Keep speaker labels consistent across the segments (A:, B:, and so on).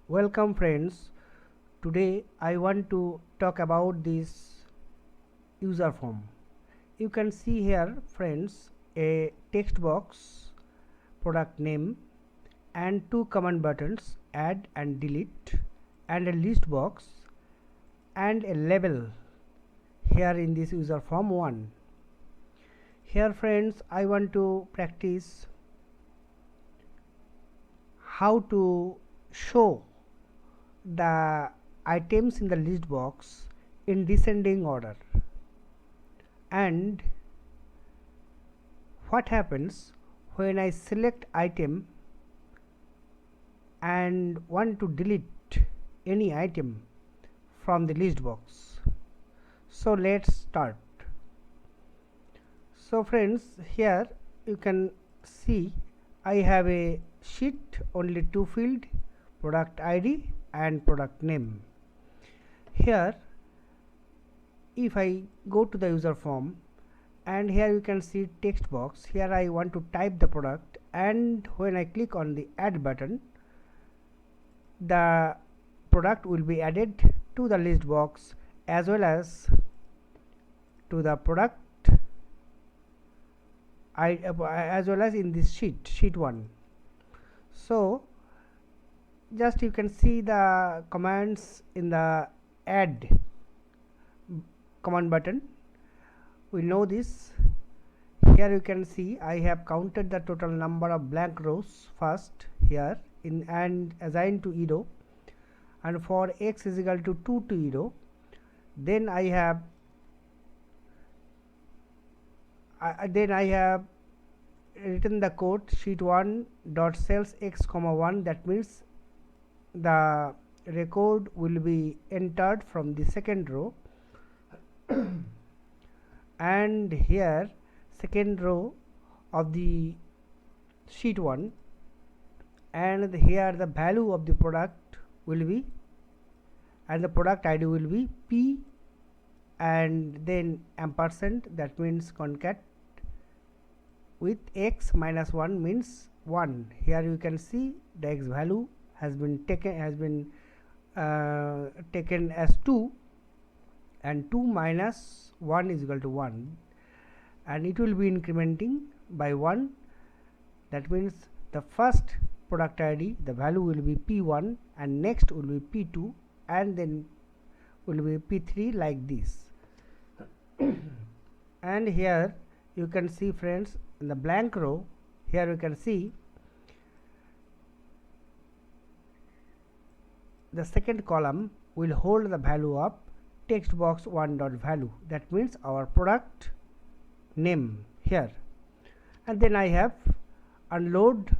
A: Welcome friends. Today I want to talk about this user form. You can see here friends a text box, product name and two command buttons add and delete and a list box and a label here in this user form 1. Here friends I want to practice how to show the items in the list box in descending order, and what happens when I select item and want to delete any item from the list box. So let's start. So friends, here you can see I have a sheet, only two field, product ID and product name. Here if I go to the user form, and here you can see text box, here I want to type the product, and when I click on the add button, the product will be added to the list box as well as to the product as well as in this sheet 1. So just you can see the commands in the add command button. We know this. Here you can see I have counted the total number of blank rows first here in and assigned to 0, and for x is equal to 2 to 0, then I have written the code sheet 1 dot cells x comma 1. That means the record will be entered from the second row and here second row of the sheet 1, and here the value of the product will be, and the product ID will be P and then ampersand, that means concat with x minus 1 means 1. Here you can see the x value has been taken as 2, and 2 minus 1 is equal to 1, and it will be incrementing by 1. That means the first product ID, the value will be P1, and next will be P2, and then will be P3, like this. And here you can see friends, in the blank row, here you can see the second column will hold the value of text box 1 dot value, that means our product name here. And then I have unload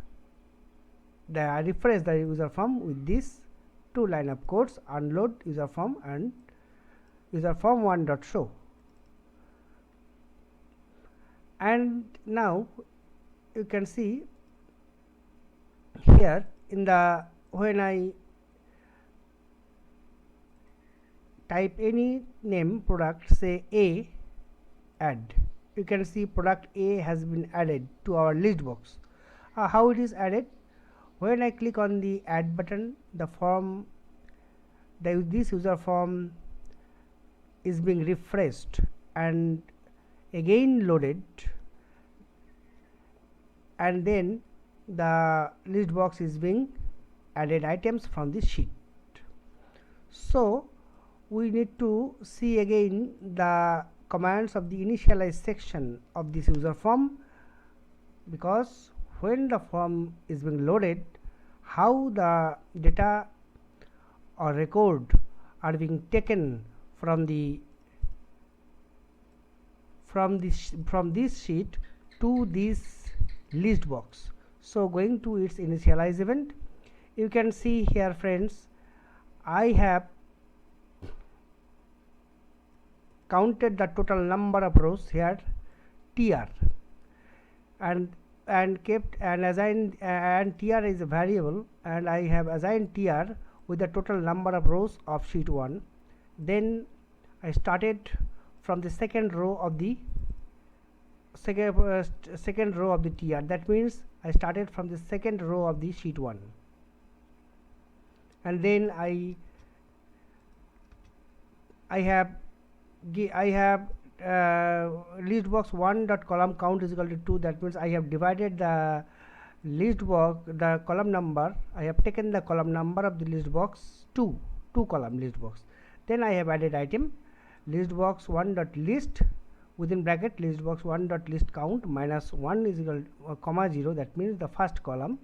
A: refresh the user form with this two line of codes, unload user form and user form 1 dot show. And now you can see here in the, when I type any name product, say A, add, you can see product A has been added to our list box. How it is added? When I click on the add button, the form, this user form is being refreshed and again loaded, and then the list box is being added items from this sheet. So we need to see again the commands of the initialize section of this user form, because when the form is being loaded, how the data or record are being taken from this sheet to this list box. So going to its initialize event, you can see here friends, I have counted the total number of rows here tr, and kept and assigned, and tr is a variable, and I have assigned tr with the total number of rows of sheet 1. Then I started from the second row of the second row of the tr, that means I started from the second row of the sheet 1, and then I have list box 1 dot column count is equal to 2. That means I have divided the list box, the column number, I have taken the column number of the list box 2 column list box. Then I have added item list box 1 dot list within bracket list box 1 dot list count minus 1 is equal comma 0. That means the first column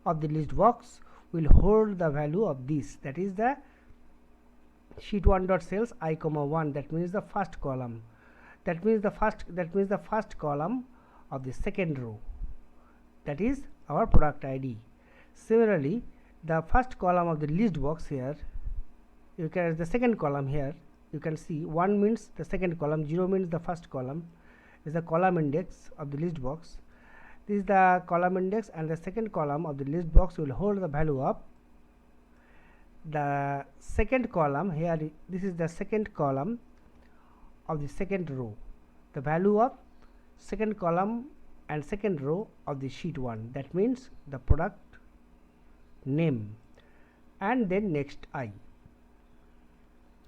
A: of the list box will hold the value of this, that is the sheet 1 dot cells I comma 1. That means the first column, that means the first column of the second row, that is our product ID. Similarly, the first column of the list box here, you can the second column here, you can see 1 means the second column, 0 means the first column, is the column index of the list box. This is the column index, and the second column of the list box will hold the value of the second column here. This is the second column of the second row, the value of second column and second row of the sheet 1. That means the product name, and then next I.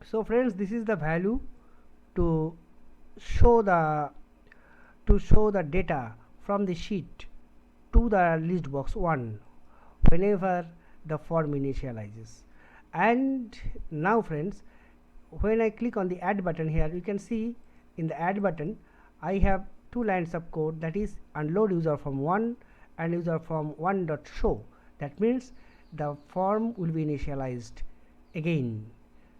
A: So friends, this is the value to show the data from the sheet to the list box 1 whenever the form initializes. And now friends, when I click on the add button here, you can see in the add button I have 2 lines of code, that is unload user form 1 and user form 1 dot show. That means the form will be initialized again.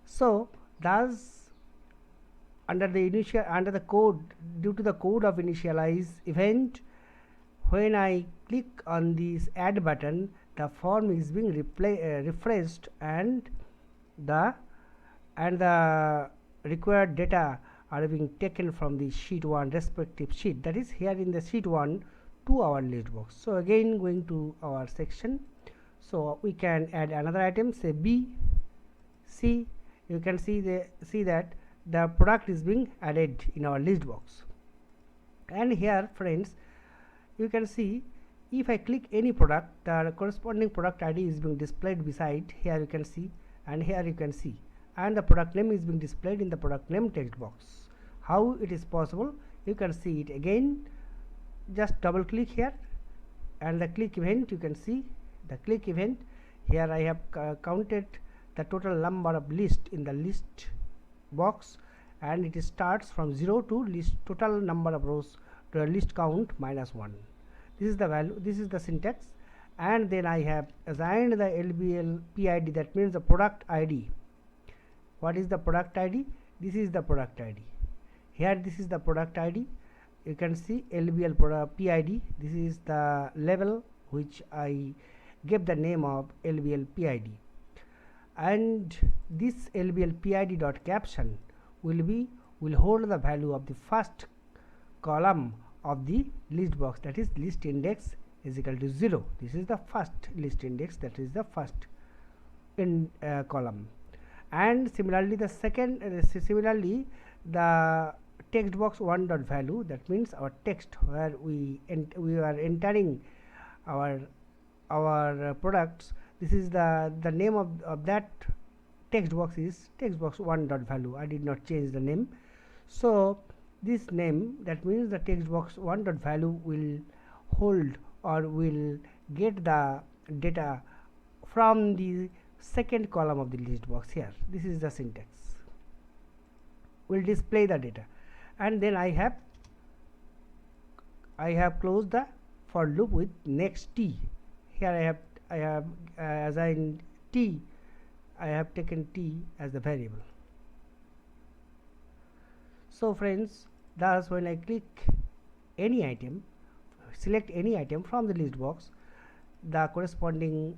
A: So thus under the code, due to the code of initialize event, when I click on this add button, the form is being refreshed, and the required data are being taken from the sheet 1 respective sheet, that is here in the sheet 1 to our list box. So again going to our section, so we can add another item, say B, C. You can see that the product is being added in our list box. And here friends, you can see if I click any product, the corresponding product ID is being displayed beside. Here you can see, and here you can see, and the product name is being displayed in the product name text box. How it is possible? You can see it again. Just double click here, and the click event, you can see the click event. Here I have counted the total number of list in the list box, and it starts from 0 to list total number of rows to a list count minus 1. This is the value, this is the syntax. And then I have assigned the LBL PID, that means the product ID. What is the product ID? This is the product ID. Here this is the product ID. You can see LBL PID. This is the level which I gave the name of LBL PID. And this LBL PID dot caption will hold the value of the first column of the list box, that is list index is equal to 0. This is the first list index, that is the first in column. And similarly the second the text box 1 dot value, that means our text where we are entering our products. This is the name of that text box is text box 1 dot value. I did not change the name. So this name, that means the text box 1 dot value will hold or will get the data from the second column of the list box. Here this is the syntax, will display the data. And then I have closed the for loop with next t. Here I have assigned t, I have taken t as the variable. So friends, thus when I click any item, select any item from the list box, the corresponding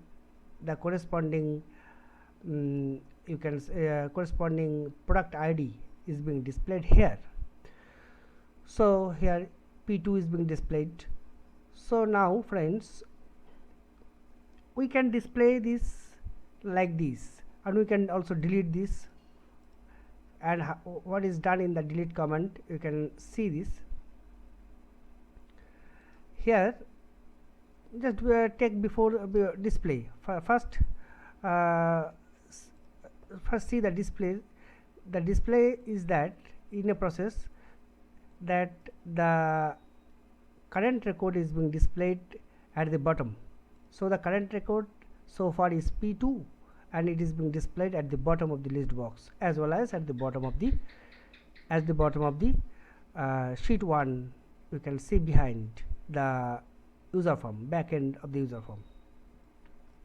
A: corresponding product ID is being displayed here. So here P2 is being displayed. So now friends, we can display this like this, and we can also delete this. And what is done in the delete command, you can see this here. Just take before display. First uh, first see the display. The display is that in a process that the current record is being displayed at the bottom. So the current record so far is P2 and it is being displayed at the bottom of the list box as well as at the bottom of the sheet 1. You can see behind the user form, back end of the user form.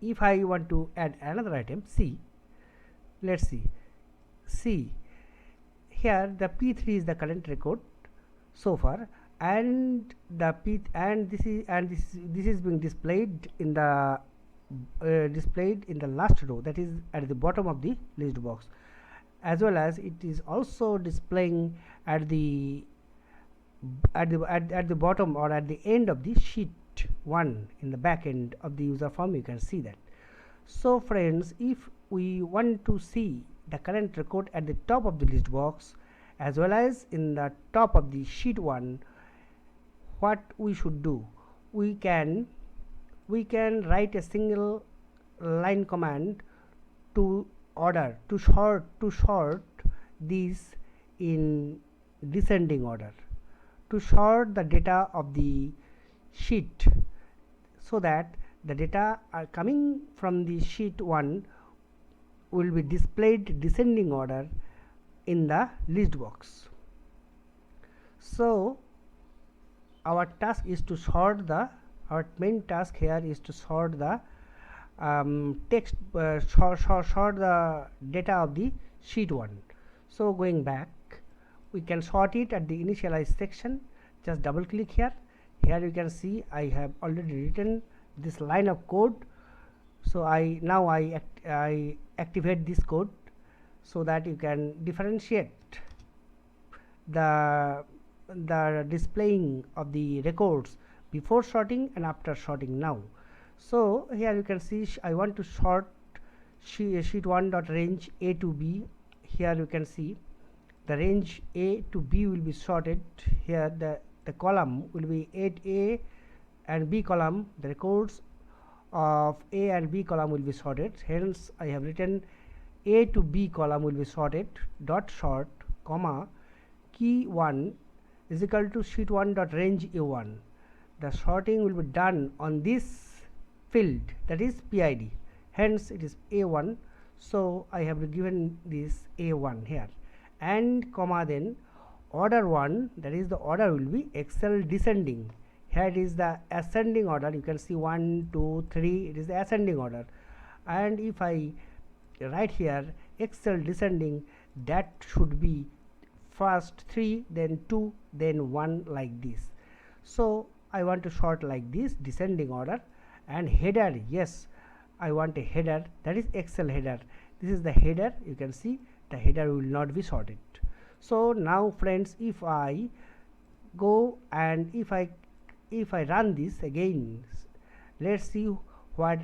A: If I want to add another item, C, let's see here the P3 is the current record so far, and the this is being displayed in the last row, that is at the bottom of the list box, as well as it is also displaying at the bottom or at the end of the sheet 1 in the back end of the user form. You can see that. So friends, if we want to see the current record at the top of the list box as well as in the top of the sheet 1, what we should do, we can write a single line command to sort these in descending order, to sort the data of the sheet so that the data are coming from the sheet 1 will be displayed descending order in the list box. So our task is to sort our main task here is to sort the text, sort the data of the sheet 1. So going back, we can sort it at the initialize section. Just double click here. Here you can see I have already written this line of code. So I activate this code so that you can differentiate the displaying of the records before sorting and after sorting now. So here you can see I want to sort sheet 1 dot range A to B. Here you can see the range A to B will be sorted. Here the column will be 8A and B column, the records of A and B column will be sorted. Hence I have written A to B column will be sorted dot sort comma key 1 is equal to sheet 1 dot range A1. The sorting will be done on this field, that is PID, hence it is A1. So I have given this A1 here, and comma then order 1, that is the order will be Excel descending. Here it is the ascending order. You can see 1 2 3, it is the ascending order. And if I write here Excel descending, that should be first 3, then 2, then 1, like this. So I want to sort like this, descending order. And header, yes, I want a header, that is Excel header. This is the header. You can see the header will not be sorted. So now friends, if I go and if I run this again, let's see what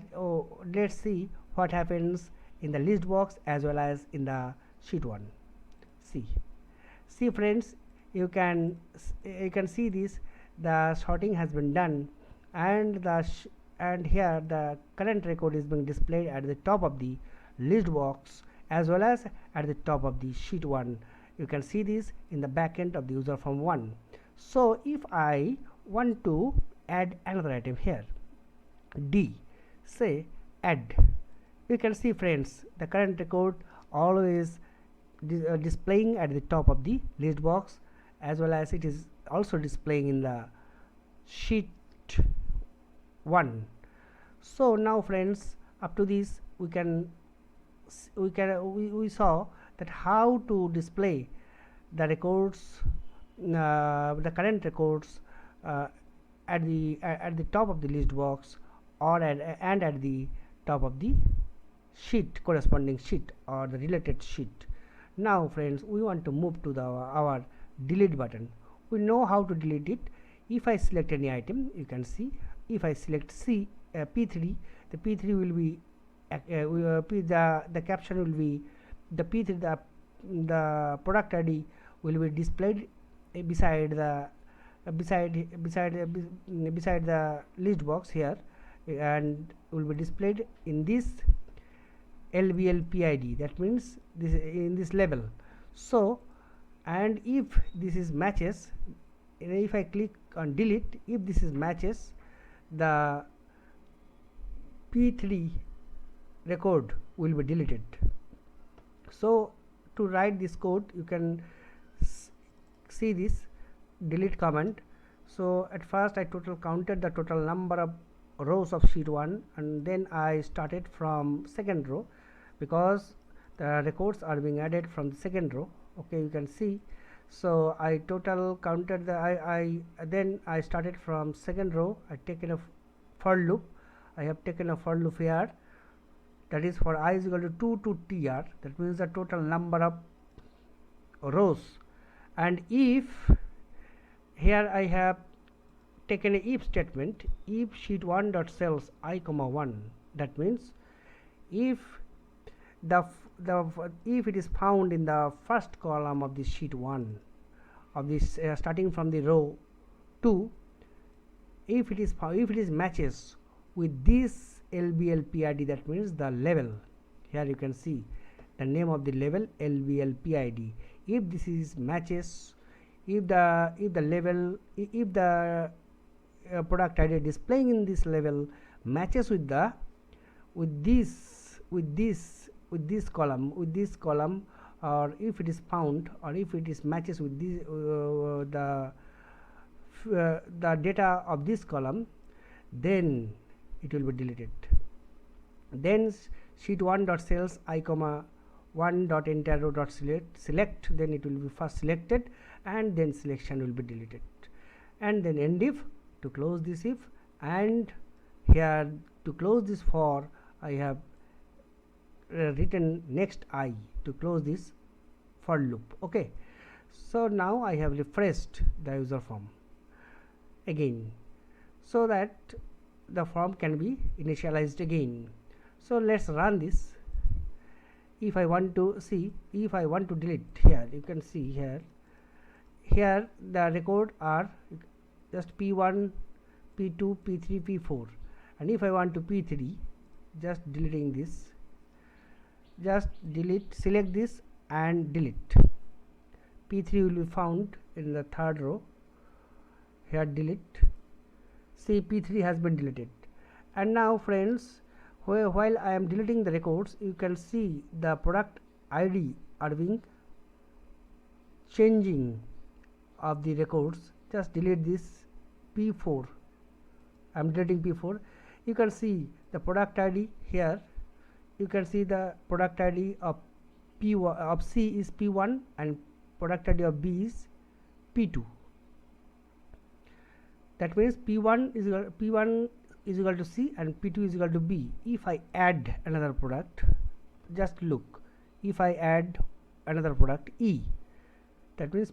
A: happens in the list box as well as in the sheet 1. See friends, you can see this, the sorting has been done, and here the current record is being displayed at the top of the list box as well as at the top of the sheet 1. You can see this in the back end of the user form 1. So if I want to add another item here, D, say add, you can see friends the current record always displaying at the top of the list box as well as it is also displaying in the sheet 1. So now friends, up to this we saw that how to display the records, the current records at the top of the list box or at the top of the sheet, corresponding sheet or the related sheet. Now friends, we want to move to our delete button. We know how to delete it. If I select any item, you can see if I select P3, the P3 will be the caption will be the P3, the product ID will be displayed beside the list box here, and will be displayed in this LBL PID, that means this in this level. So, and if this is matches, if I click on delete, if this is matches, the P3 record will be deleted. So to write this code, you can see this delete command. So at first I counted the total number of rows of sheet 1, and then I started from second row because the records are being added from the second row. Okay, you can see. So I total counted the then I started from second row. I taken a for loop. I have taken a for loop here, that is for I is equal to 2 to tr, that means the total number of rows. And if here I have taken a if statement, if sheet 1 dot cells I comma 1, that means if if it is found in the first column of this sheet 1 of this starting from the row 2, if it is matches with this LBL PID, that means the level. Here you can see the name of the level LBL PID. If this is matches, if the level, if the product ID displaying in this level matches with the with this column, or if it is found, or if it is matches with this the data of this column, then it will be deleted. Then sheet 1 dot cells I comma 1 dot entire row dot select, then it will be first selected, and then selection will be deleted. And then end if to close this if, and here to close this for I have written next I to close this for loop. Okay, so now I have refreshed the user form again, so that the form can be initialized again. So let's run this. If I want to see, if I want to delete, here you can see here the record are just P1, P2, P3, P4, and if I want to P3, just deleting this, just delete, select this and delete. P3 will be found in the third row. Here delete. See, P3 has been deleted. And now friends, while I am deleting the records, you can see the product ID are being changing of the records. Just delete this P4. I am deleting P4. You can see the product ID here. You can see the product ID of P1 of C is P1 and product ID of B is P2. That means P1 is equal to C and P2 is equal to B. If I add another product, just look, if I add another product E, that means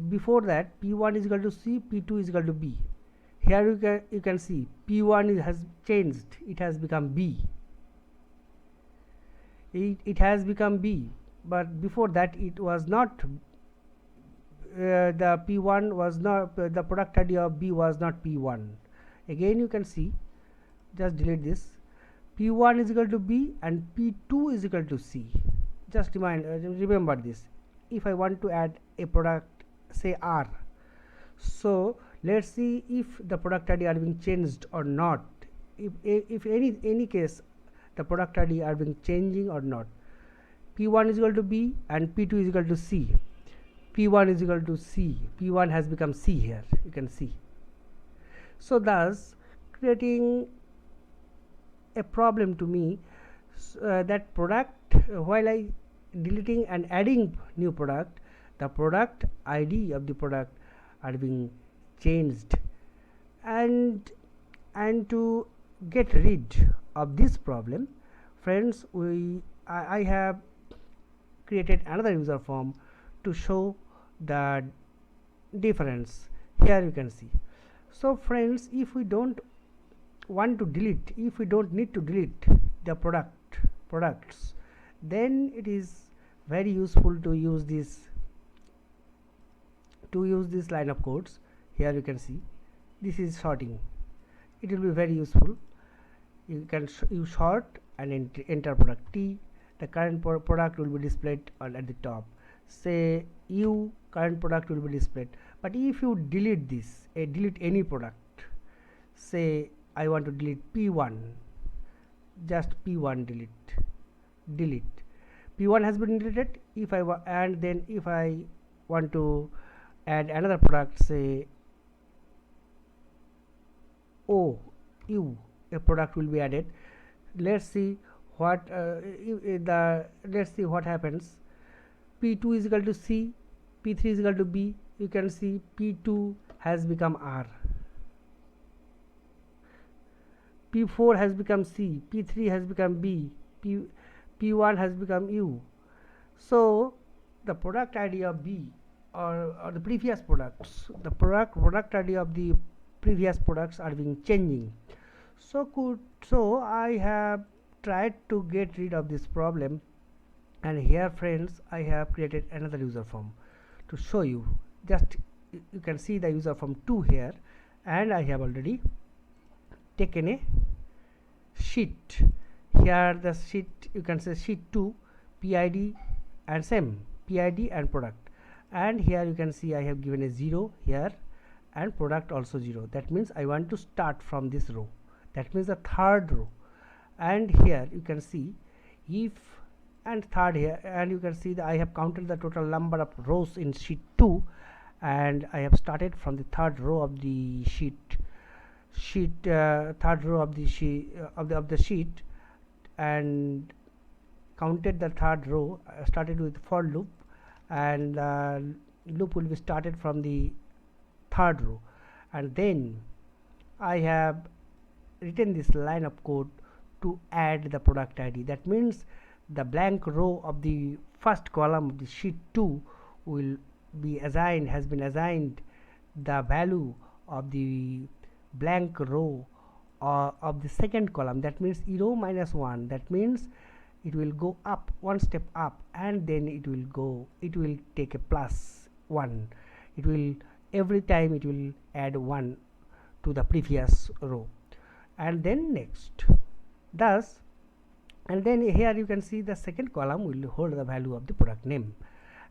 A: before that P1 is equal to C, P2 is equal to B. Here you can see P1 has changed, it has become B. It has become B, but before that it was not. The P1 was not, the product ID of B was not P1. Again you can see, just delete this, P1 is equal to B and P2 is equal to C. Just remember this. If I want to add a product, say R, so let's see if the product ID are being changed or not. If any case the product ID are being changing or not. P1 is equal to B and P2 is equal to C. P1 is equal to C. P1 has become C here, you can see. So thus creating a problem to me, that product, while I deleting and adding new product, the product ID of the product are being changed. And to get rid of this problem, friends, I have created another user form to show the difference. Here you can see. So friends, if we don't want to delete, if we don't need to delete the products, then it is very useful to use this line of codes. Here you can see this is sorting. It will be very useful. You can use sort and enter product T, the current product will be displayed at the top. Say U, current product will be displayed. But if you delete this, delete any product, say I want to delete P1, just P1 delete. P1 has been deleted. If I and then if I want to add another product, say O, U, a product will be added. Let's see what let's see what happens. P2 is equal to C, P3 is equal to B. You can see P2 has become R, P4 has become C, P3 has become B, P1 has become U. So the product ID of B or the previous products, the product ID of the previous products are being changing. So I have tried to get rid of this problem, and here friends I have created another user form to show you. Just you can see the user form 2 here, and I have already taken a sheet. Here the sheet, you can say sheet 2 PID and same PID and product, and here you can see I have given a 0 here and product also 0. That means I want to start from this row, that means the third row. And here you can see if and third here, and you can see that I have counted the total number of rows in sheet 2, and I have started from the third row of the third row of the sheet and counted the third row. Started with for loop, and loop will be started from the third row, and then I have written this line of code to add the product ID. That means the blank row of the first column of the sheet 2 will be assigned, has been assigned the value of the blank row of the second column. That means 0 minus 1. That means it will go up one step up, and then it will take a plus 1. It will every time it will add 1 to the previous row, and then next thus. And then here you can see the second column will hold the value of the product name.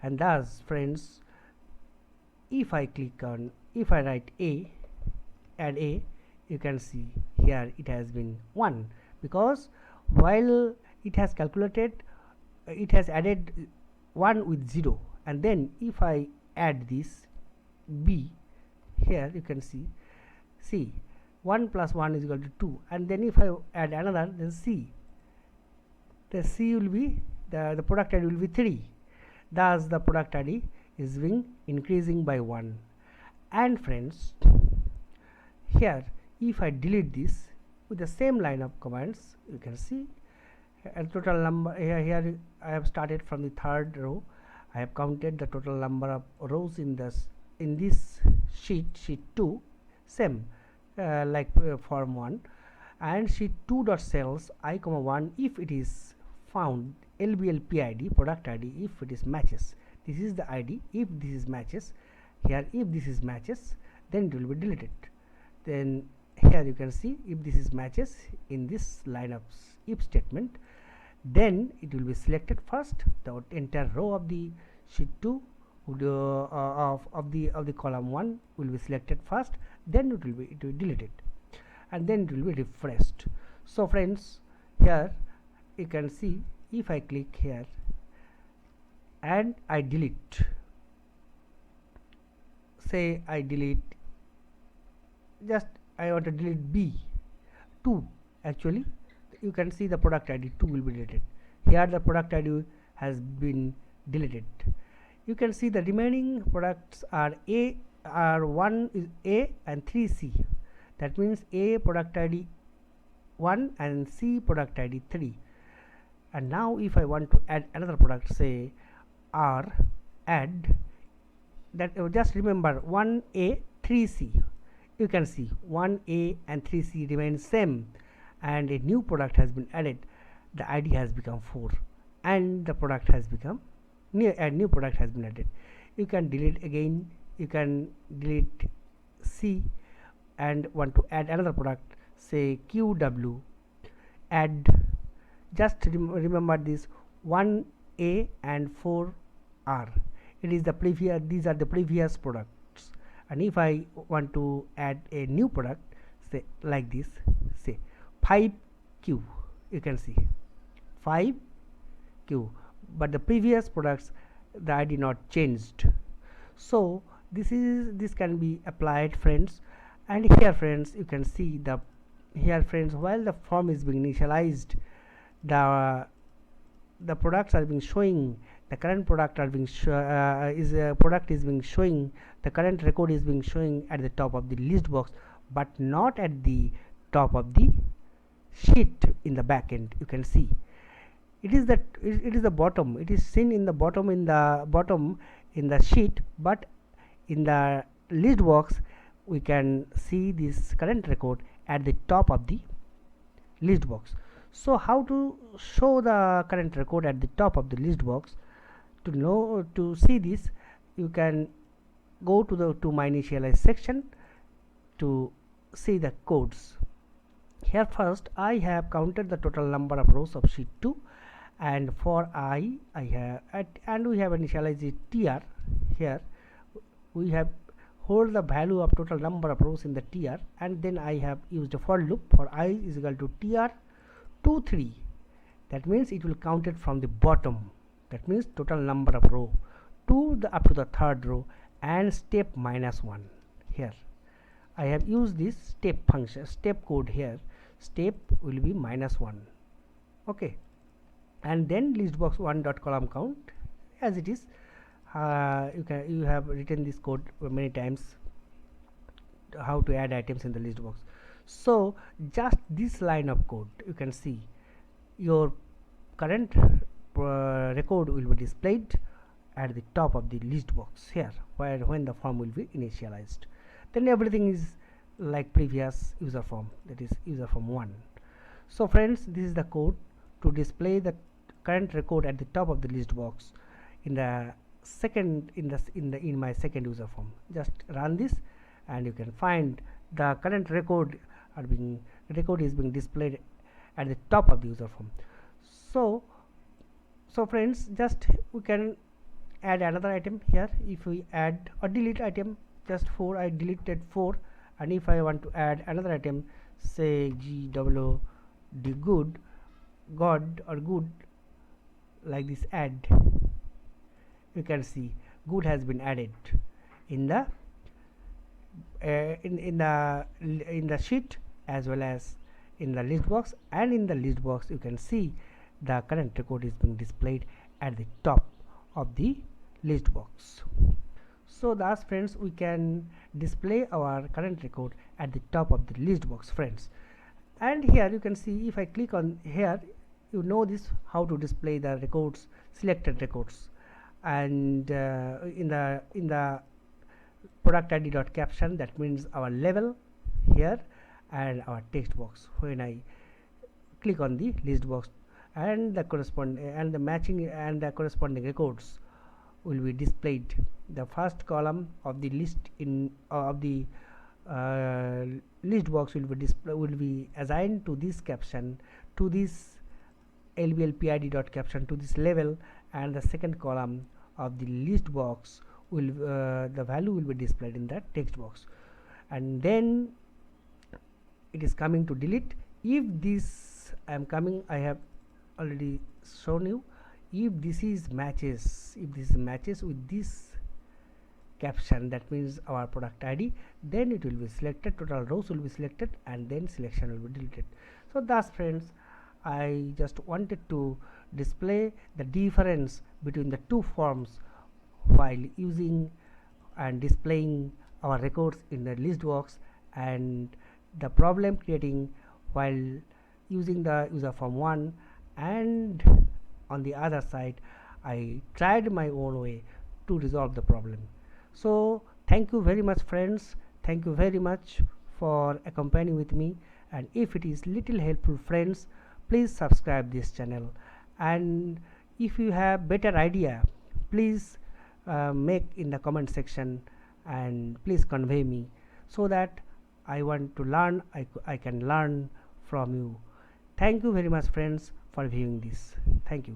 A: And thus friends, if I write A, add A, you can see here it has been 1, because while it has calculated, it has added 1 with 0. And then if I add this B, here you can see 1 plus 1 is equal to 2, and then if I add another, then C, the C will be the product ID will be 3. Thus the product ID is being increasing by 1. And friends, here if I delete this with the same line of commands, you can see a total number. Here I have started from the third row. I have counted the total number of rows in this sheet 2, same like form 1, and sheet 2 dot cells I, 1, if it is found LBL PID product ID, if it is matches, this is the ID. If this is matches, here if this is matches, then it will be deleted. Then here you can see if this is matches in this line of if statement, then it will be selected first. The entire row of the sheet 2 of the column 1 will be selected first, then it will be deleted, and then it will be refreshed. So friends, here you can see if I click here and I delete, say I delete, just I want to delete B2, actually you can see the product ID 2 will be deleted. Here the product ID has been deleted. You can see the remaining products are one is A and 3C. That means A product ID 1 and C product ID 3. And now if I want to add another product, say R, add that, just remember 1A 3C. You can see 1A and 3C remain same, and a new product has been added. The ID has become 4, and the product has become new product has been added. You can delete again. You can delete C and want to add another product, say QW, add. Just remember this 1A and 4R. It is the previous, these are the previous products. And if I want to add a new product, say like this, say 5Q, you can see 5Q, but the previous products the ID not changed. So this can be applied, friends. And here, friends, you can see the here, friends, while the form is being initialized, the products are being showing, the current product are being product is being showing, the current record is being showing at the top of the list box, but not at the top of the sheet in the back end. You can see it is that it is the bottom, it is seen in the bottom, in the sheet, but in the list box we can see this current record at the top of the list box. So how to show the current record at the top of the list box? To see this, you can go to my initialize section to see the codes. Here first I have counted the total number of rows of sheet 2, and for I have and we have initialized it tr. Here we have hold the value of total number of rows in the tr, and then I have used a for loop for I is equal to tr 2 3. That means it will count it from the bottom, that means total number of row to the up to the third row, and step -1. Here I have used this step function, step code. Here step will be -1. Okay, and then list box 1 dot column count as it is. You have written this code many times, how to add items in the list box. So just this line of code, you can see your current record will be displayed at the top of the list box here, where when the form will be initialized, then everything is like previous user form, that is user form 1. So friends, this is the code to display the current record at the top of the list box in the second in my second user form. Just run this and you can find the current record is being displayed at the top of the user form. So friends, just we can add another item here. If we add or delete item, just 4, I deleted 4, and if I want to add another item, say GWD god or good, like this, add, you can see good has been added in the in the sheet as well as in the list box. And in the list box you can see the current record is being displayed at the top of the list box. So thus friends, we can display our current record at the top of the list box, friends. And here you can see, if I click on here, you know this how to display the records, selected records. And in the product id dot caption, that means our level here and our text box. When I click on the list box, and the corresponding records will be displayed. The first column of the list of the list box will be assigned to this caption, to this lblpid dot caption, to this level, and the second column of the list box will the value will be displayed in the text box. And then it is coming to delete. If this I have already shown you, if this matches with this caption, that means our product id, then it will be selected, total rows will be selected, and then selection will be deleted. So thus friends, I just wanted to display the difference between the two forms while using and displaying our records in the list box, and the problem creating while using the user form 1, and on the other side I tried my own way to resolve the problem. So thank you very much, friends. Thank you very much for accompanying with me, and if it is little helpful, friends, please subscribe this channel, and if you have better idea, please make in the comment section, and please convey me, so that I want to learn, I can learn from you. Thank you very much, friends, for viewing this. Thank you.